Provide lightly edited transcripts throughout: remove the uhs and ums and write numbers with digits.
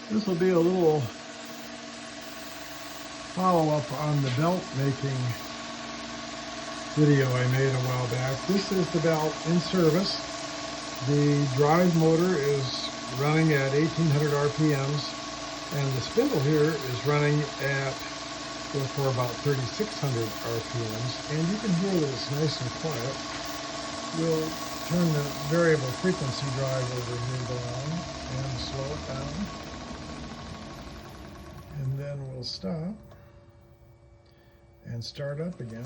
This will be a little follow-up on the belt making video I made a while back. This is the belt in service. The drive motor is running at 1800 RPMs, and the spindle here is running at for about 3600 RPMs, and you can hear that it's nice and quiet. We'll turn the variable frequency drive over here down and slow it down. And then we'll stop and start up again.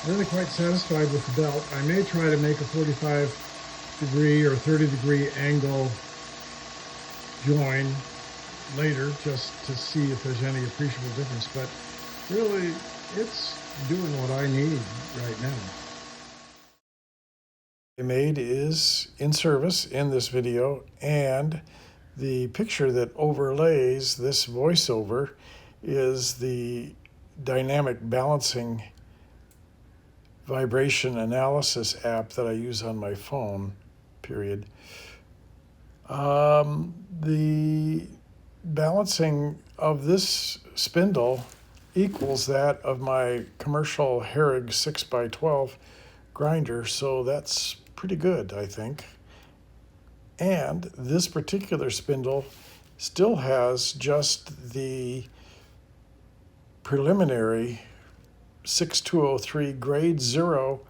Really quite satisfied with the belt. I may try to make a 45-degree or 30-degree angle join later just to see if there's any appreciable difference, but really it's doing what I need right now. Made is in service in this video, and the picture that overlays this voiceover is the dynamic balancing vibration analysis app that I use on my phone, period. The balancing of this spindle equals that of my commercial Herrig 6x12 grinder, so that's pretty good, I think. And this particular spindle still has just the preliminary 6203 grade 0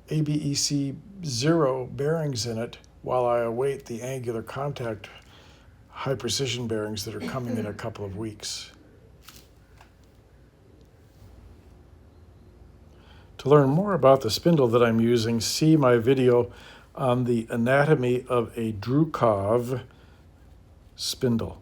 ABEC 0 bearings in it while I await the angular contact high precision bearings that are coming in a couple of weeks. To learn more about the spindle that I'm using, see my video on the anatomy of a Drukov spindle.